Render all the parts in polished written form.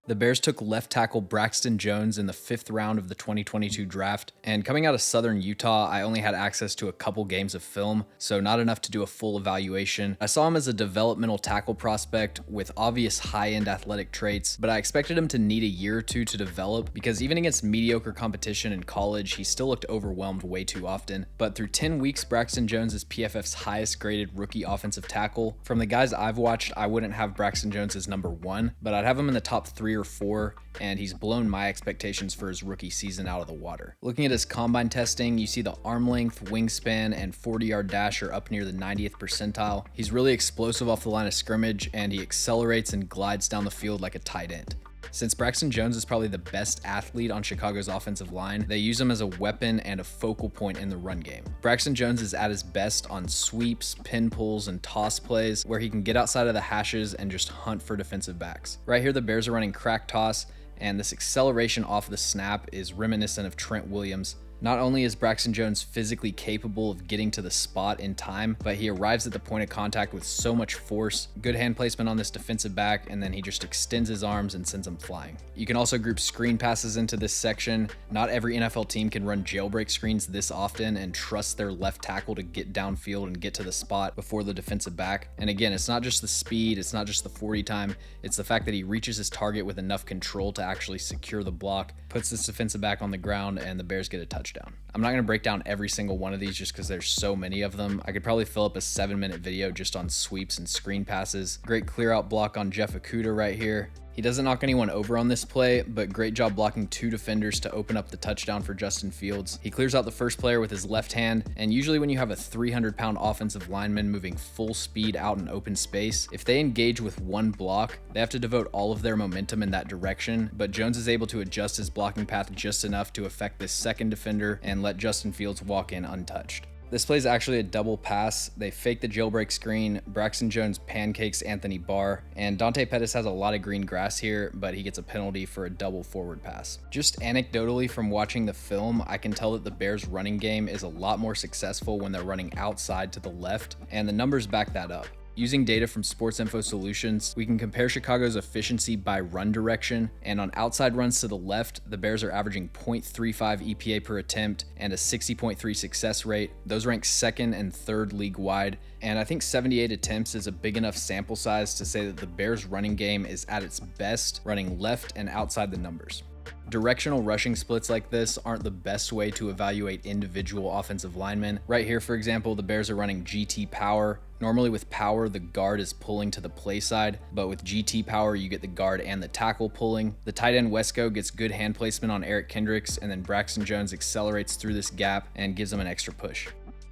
The Bears took left tackle Braxton Jones in the 5th round of the 2022 draft, and coming out of Southern Utah, I only had access to a couple games of film, so not enough to do a full evaluation. I saw him as a developmental tackle prospect with obvious high-end athletic traits, but I expected him to need a year or two to develop because even against mediocre competition in college, he still looked overwhelmed way too often. But through 10 weeks, Braxton Jones is PFF's highest graded rookie offensive tackle. From the guys I've watched, I wouldn't have Braxton Jones as number 1, but I'd have him in the top 3 or 4, and he's blown my expectations for his rookie season out of the water. Looking at his combine testing, you see the arm length, wingspan, and 40-yard dash are up near the 90th percentile. He's really explosive off the line of scrimmage, and he accelerates and glides down the field like a tight end. Since Braxton Jones is probably the best athlete on Chicago's offensive line, they use him as a weapon and a focal point in the run game. Braxton Jones is at his best on sweeps, pin pulls, and toss plays where he can get outside of the hashes and just hunt for defensive backs. Right here, the Bears are running crack toss, and this acceleration off the snap is reminiscent of Trent Williams. Not only is Braxton Jones physically capable of getting to the spot in time, but he arrives at the point of contact with so much force, good hand placement on this defensive back, and then he just extends his arms and sends him flying. You can also group screen passes into this section. Not every NFL team can run jailbreak screens this often and trust their left tackle to get downfield and get to the spot before the defensive back. And again, it's not just the speed, it's not just the 40 time, it's the fact that he reaches his target with enough control to actually secure the block, puts this defensive back on the ground, and the Bears get a touchdown. I'm not going to break down every single one of these just because there's so many of them. I could probably fill up a 7-minute video just on sweeps and screen passes. Great clear out block on Jeff Okudah right here. He doesn't knock anyone over on this play, but great job blocking 2 defenders to open up the touchdown for Justin Fields. He clears out the first player with his left hand, and usually when you have a 300-pound offensive lineman moving full speed out in open space, if they engage with one block, they have to devote all of their momentum in that direction, but Jones is able to adjust his blocking path just enough to affect this second defender and let Justin Fields walk in untouched. This play is actually a double pass. They fake the jailbreak screen, Braxton Jones pancakes Anthony Barr, and Dante Pettis has a lot of green grass here, but he gets a penalty for a double forward pass. Just anecdotally from watching the film, I can tell that the Bears running game is a lot more successful when they're running outside to the left, and the numbers back that up. Using data from Sports Info Solutions, we can compare Chicago's efficiency by run direction, and on outside runs to the left, the Bears are averaging 0.35 EPA per attempt and a 60.3 success rate. Those rank 2nd and 3rd league-wide, and I think 78 attempts is a big enough sample size to say that the Bears running game is at its best running left and outside the numbers. Directional rushing splits like this aren't the best way to evaluate individual offensive linemen. Right here, for example, the Bears are running GT power. Normally with power, the guard is pulling to the play side, but with GT power, you get the guard and the tackle pulling. The tight end Wesco gets good hand placement on Eric Kendricks, and then Braxton Jones accelerates through this gap and gives him an extra push.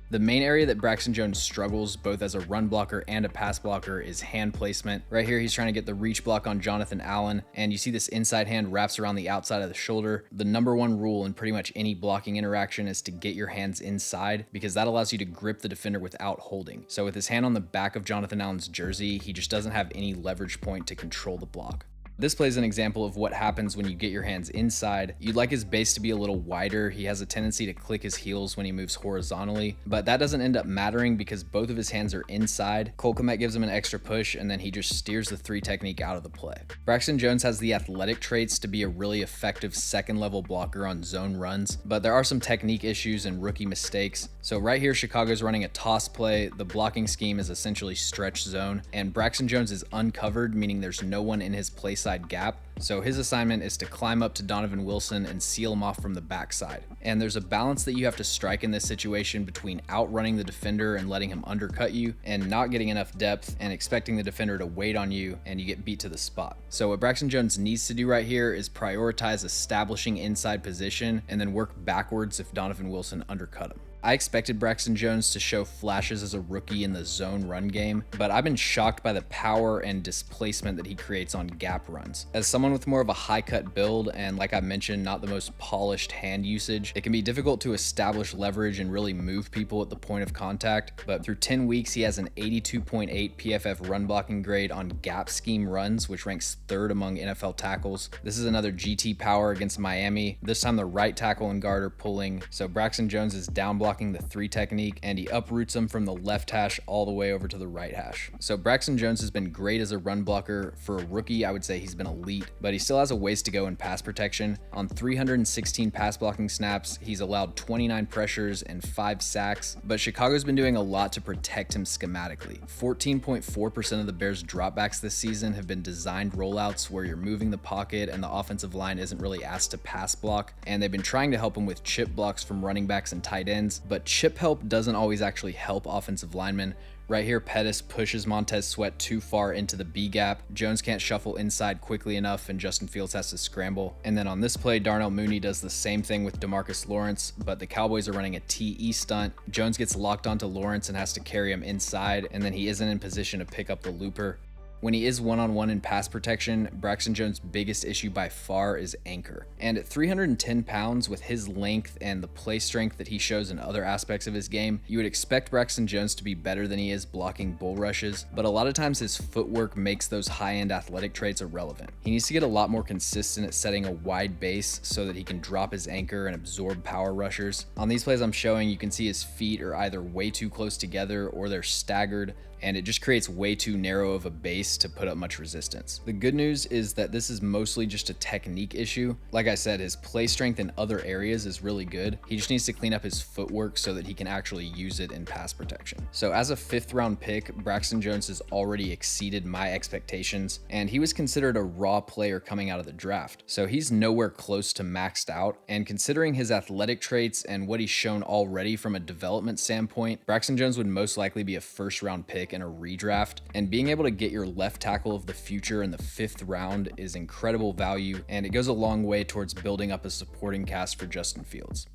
The main area that Braxton Jones struggles, both as a run blocker and a pass blocker, is hand placement. Right here, he's trying to get the reach block on Jonathan Allen, and you see this inside hand wraps around the outside of the shoulder. The number 1 rule in pretty much any blocking interaction is to get your hands inside, because that allows you to grip the defender without holding. So with his hand on the back of Jonathan Allen's jersey, he just doesn't have any leverage point to control the block. This play is an example of what happens when you get your hands inside. You'd like his base to be a little wider. He has a tendency to click his heels when he moves horizontally, but that doesn't end up mattering because both of his hands are inside. Cole Kmet gives him an extra push, and then he just steers the 3 technique out of the play. Braxton Jones has the athletic traits to be a really effective 2nd level blocker on zone runs, but there are some technique issues and rookie mistakes. So right here, Chicago's running a toss play. The blocking scheme is essentially stretch zone, and Braxton Jones is uncovered, meaning there's no one in his place gap. So his assignment is to climb up to Donovan Wilson and seal him off from the backside. And there's a balance that you have to strike in this situation between outrunning the defender and letting him undercut you, and not getting enough depth and expecting the defender to wait on you and you get beat to the spot. So what Braxton Jones needs to do right here is prioritize establishing inside position and then work backwards if Donovan Wilson undercut him. I expected Braxton Jones to show flashes as a rookie in the zone run game, but I've been shocked by the power and displacement that he creates on gap runs. As someone with more of a high cut build, and like I mentioned, not the most polished hand usage, it can be difficult to establish leverage and really move people at the point of contact, but through 10 weeks, he has an 82.8 PFF run blocking grade on gap scheme runs, which ranks 3rd among NFL tackles. This is another GT power against Miami. This time the right tackle and guard are pulling, so Braxton Jones is down blocking rocking the 3 technique, and he uproots them from the left hash all the way over to the right hash. So Braxton Jones has been great as a run blocker. For a rookie, I would say he's been elite, but he still has a ways to go in pass protection. On 316 pass blocking snaps, he's allowed 29 pressures and 5 sacks, but Chicago's been doing a lot to protect him schematically. 14.4% of the Bears dropbacks this season have been designed rollouts where you're moving the pocket and the offensive line isn't really asked to pass block, and they've been trying to help him with chip blocks from running backs and tight ends, but chip help doesn't always actually help offensive linemen. Right here, Pettis pushes Montez Sweat too far into the B gap. Jones can't shuffle inside quickly enough, and Justin Fields has to scramble. And then on this play, Darnell Mooney does the same thing with DeMarcus Lawrence, but the Cowboys are running a TE stunt. Jones gets locked onto Lawrence and has to carry him inside, and then he isn't in position to pick up the looper. When he is one-on-one in pass protection, Braxton Jones' biggest issue by far is anchor. And at 310 pounds, with his length and the play strength that he shows in other aspects of his game, you would expect Braxton Jones to be better than he is blocking bull rushes, but a lot of times his footwork makes those high-end athletic traits irrelevant. He needs to get a lot more consistent at setting a wide base so that he can drop his anchor and absorb power rushers. On these plays I'm showing, you can see his feet are either way too close together or they're staggered, and it just creates way too narrow of a base to put up much resistance. The good news is that this is mostly just a technique issue. Like I said, his play strength in other areas is really good. He just needs to clean up his footwork so that he can actually use it in pass protection. So as a 5th round pick, Braxton Jones has already exceeded my expectations, and he was considered a raw player coming out of the draft. So he's nowhere close to maxed out, and considering his athletic traits and what he's shown already from a development standpoint, Braxton Jones would most likely be a 1st round pick in a redraft, and being able to get your left tackle of the future in the 5th round is incredible value, and it goes a long way towards building up a supporting cast for Justin Fields.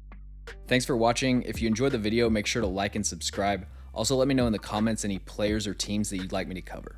Thanks for watching. If you enjoyed the video, make sure to like and subscribe. Also, let me know in the comments any players or teams that you'd like me to cover.